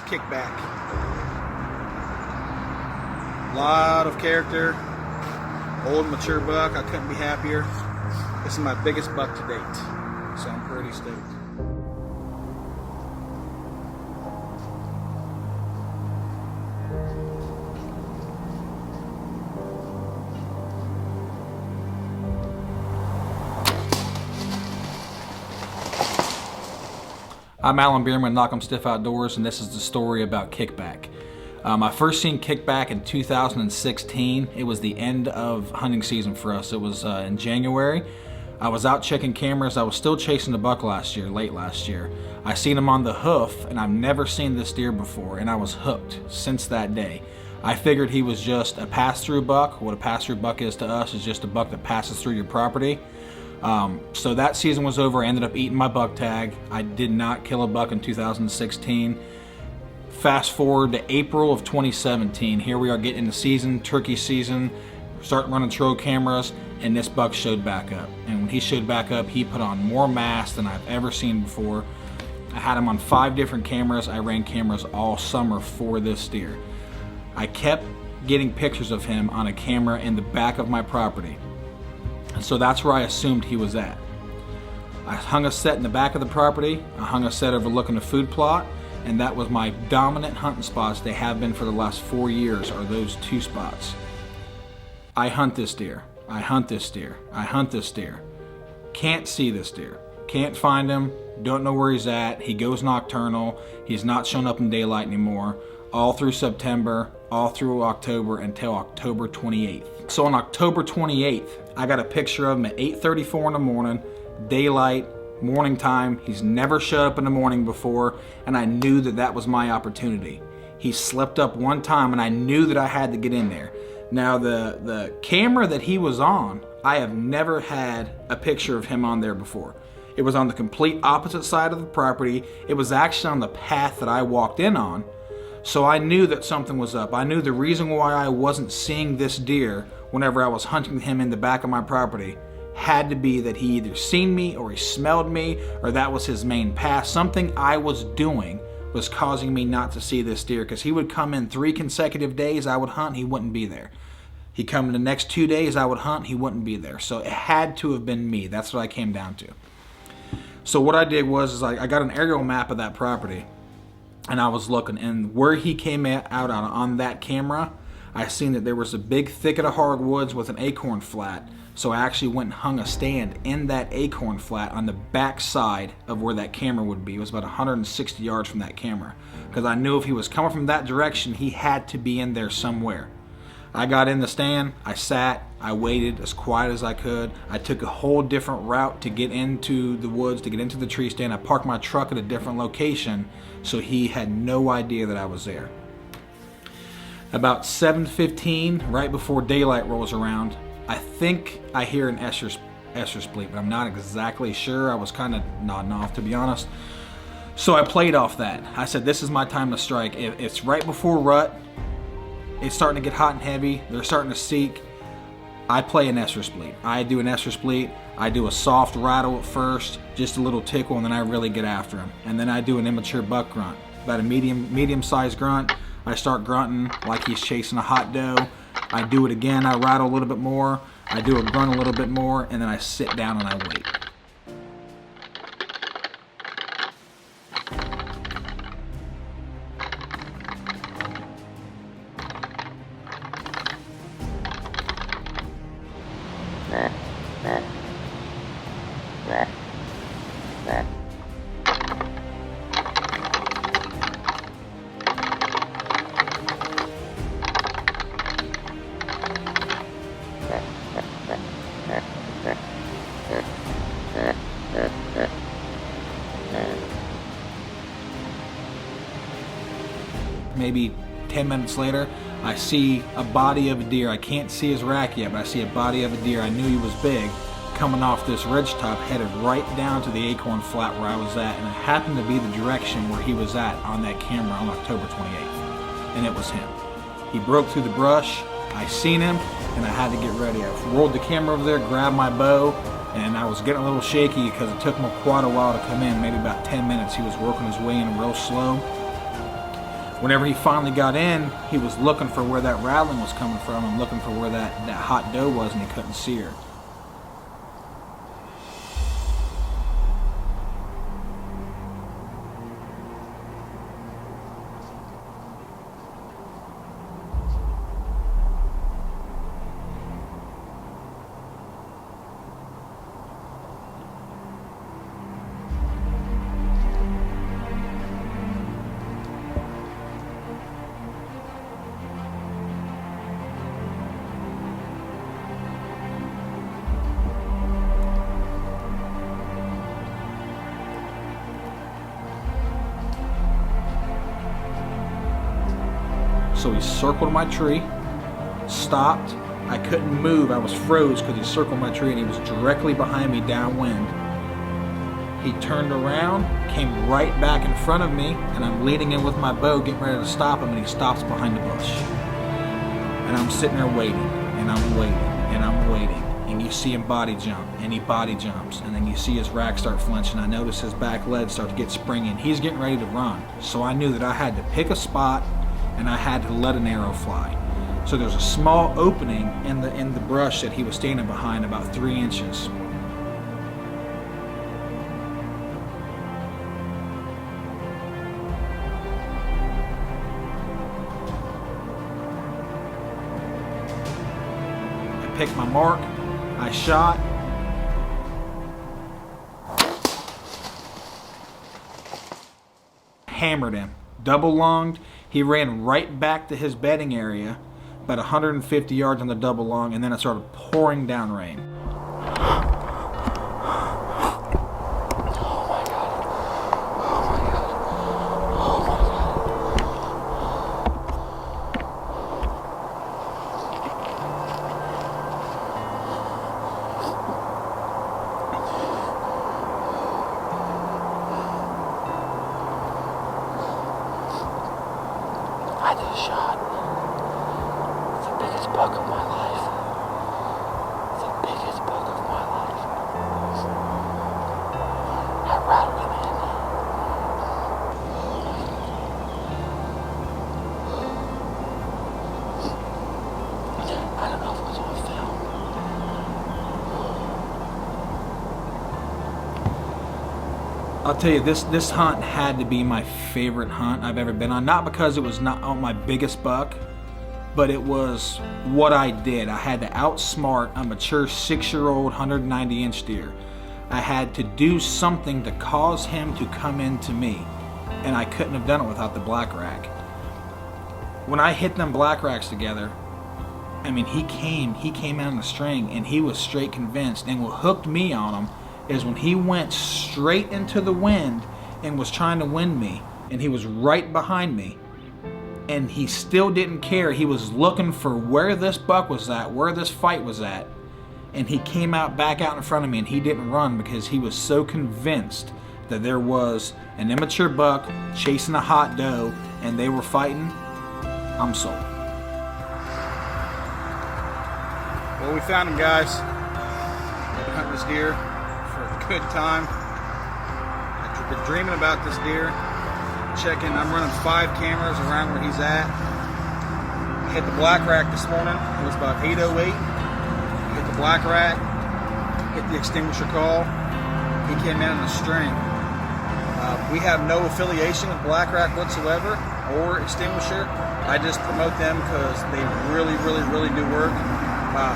Kickback. Lot of character, old mature buck. I couldn't be happier. This is my biggest buck to date, so I'm pretty stoked. I'm Alan Bierman, Knock 'em Stiff Outdoors, and this is the story about Kickback. I first seen Kickback in 2016. It was the end of hunting season for us. It was in January. I was out checking cameras. I was still chasing the buck late last year. I seen him on the hoof, and I've never seen this deer before, and I was hooked since that day. I figured he was just a pass-through buck. What a pass-through buck is to us is just a buck that passes through your property. So that season was over. I ended up eating my buck tag. I did not kill a buck in 2016. Fast forward to April of 2017. Here we are getting into season, turkey season, starting running trail cameras, and this buck showed back up. And when he showed back up, he put on more mass than I've ever seen before. I had him on 5 different cameras. I ran cameras all summer for this deer. I kept getting pictures of him on a camera in the back of my property. So that's where I assumed he was at. I hung a set in the back of the property. I hung a set overlooking the food plot, and that was my dominant hunting spots. They have been for the last 4 years, are those 2 spots. I hunt this deer. I hunt this deer. I hunt this deer. Can't see this deer. Can't find him. Don't know where he's at. He goes nocturnal. He's not showing up in daylight anymore. All through September, all through October until October 28th. So on October 28th, I got a picture of him at 8:34 in the morning, daylight, morning time. He's never showed up in the morning before, and I knew that that was my opportunity. He slept up one time, and I knew that I had to get in there. Now, the camera that he was on, I have never had a picture of him on there before. It was on the complete opposite side of the property. It was actually on the path that I walked in on. So I knew that something was up. I knew the reason why I wasn't seeing this deer whenever I was hunting him in the back of my property had to be that he either seen me or he smelled me, or that was his main pass. Something I was doing was causing me not to see this deer, because he would come in 3 consecutive days I would hunt, he wouldn't be there. He'd come in the next 2 days I would hunt, he wouldn't be there. So it had to have been me. That's what I came down to. So what I did was I got an aerial map of that property, and I was looking, and where he came out on that camera, I seen that there was a big thicket of hardwoods with an acorn flat. So I actually went and hung a stand in that acorn flat on the back side of where that camera would be. It was about 160 yards from that camera, because I knew if he was coming from that direction, he had to be in there somewhere. I got in the stand, I sat, I waited as quiet as I could. I took a whole different route to get into the woods, to get into the tree stand. I parked my truck at a different location, so he had no idea that I was there. About 7:15, right before daylight rolls around, I think I hear an estrus bleat, but I'm not exactly sure. I was kind of nodding off, to be honest. So I played off that. I said, this is my time to strike. If it's right before rut, it's starting to get hot and heavy, they're starting to seek, I play an estrus bleat. I do an estrus bleat. I do a soft rattle at first, just a little tickle, and then I really get after him. And then I do an immature buck grunt, about a medium-sized grunt. I start grunting like he's chasing a hot doe. I do it again, I rattle a little bit more, I do a grunt a little bit more, and then I sit down and I wait. Maybe 10 minutes later, I see a body of a deer. I can't see his rack yet, but I see a body of a deer. I knew he was big, coming off this ridge top, headed right down to the acorn flat where I was at, and it happened to be the direction where he was at on that camera on October 28th, and it was him. He broke through the brush, I seen him, and I had to get ready. I rolled the camera over there, grabbed my bow, and I was getting a little shaky because it took him quite a while to come in, maybe about 10 minutes. He was working his way in real slow. Whenever he finally got in, he was looking for where that rattling was coming from and looking for where that hot doe was, and he couldn't see her. So he circled my tree, stopped. I couldn't move. I was froze because he circled my tree and he was directly behind me downwind. He turned around, came right back in front of me, and I'm leading in with my bow, getting ready to stop him, and he stops behind the bush. And I'm sitting there waiting, and I'm waiting, and I'm waiting. And you see him body jump, and he body jumps, and then you see his rack start flinching. I notice his back leg start to get springy, and he's getting ready to run. So I knew that I had to pick a spot, and I had to let an arrow fly. So there's a small opening in the brush that he was standing behind, about 3 inches. I picked my mark, I shot. Hammered him, double lunged. He ran right back to his bedding area, about 150 yards on the double lung, and then it started pouring down rain. I just shot the biggest buck of my life. The biggest buck of my life. I rattled him in. I don't know if it was on film. I'll tell you, this hunt had to be my favorite hunt I've ever been on. Not because it was not my biggest buck, but it was what I did. I had to outsmart a mature 6-year-old 190-inch deer. I had to do something to cause him to come into me, and I couldn't have done it without the black rack. When I hit them black racks together, I mean, he came out on the string, and he was straight convinced. And what hooked me on him is when he went straight into the wind and was trying to wind me, and he was right behind me, and he still didn't care. He was looking for where this buck was at, where this fight was at, and he came back out in front of me, and he didn't run because he was so convinced that there was an immature buck chasing a hot doe and they were fighting. I'm sold. Well, we found him, guys. We've been hunting this deer for a good time. I've been dreaming about this deer. I'm running 5 cameras around where he's at. I hit the black rack this morning. It was about 8:08. Hit the black rack, hit the extinguisher call. He came in on a string. We have no affiliation with black rack whatsoever or extinguisher. I just promote them because they really do work.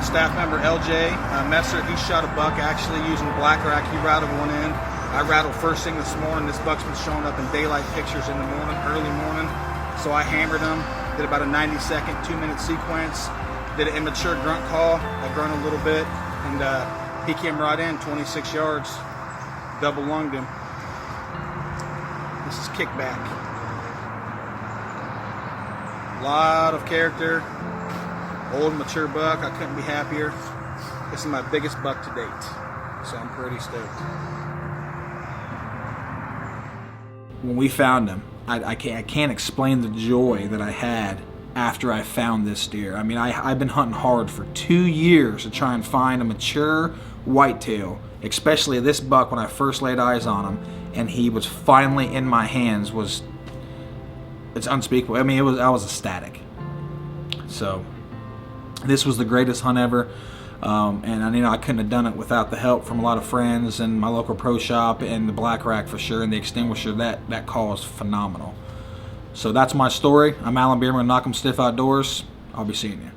Staff member LJ Messer, he shot a buck actually using the black rack. He rattled one in. I rattled first thing this morning. This buck's been showing up in daylight pictures in the morning, early morning. So I hammered him, did about a 90-second, 2-minute sequence, did an immature grunt call. I grunt a little bit, and he came right in, 26 yards, double lunged him. This is Kickback. A lot of character, old mature buck. I couldn't be happier. This is my biggest buck to date, so I'm pretty stoked. When we found him, I can't explain the joy that I had after I found this deer. I mean, I've been hunting hard for 2 years to try and find a mature whitetail, especially this buck when I first laid eyes on him, and he was finally in my hands. it's unspeakable. I mean, I was ecstatic. So this was the greatest hunt ever. And I couldn't have done it without the help from a lot of friends and my local pro shop and the black rack for sure, and the extinguisher. That call is phenomenal. So that's my story. I'm Alan Bierman, Knock 'em Stiff Outdoors. I'll be seeing you.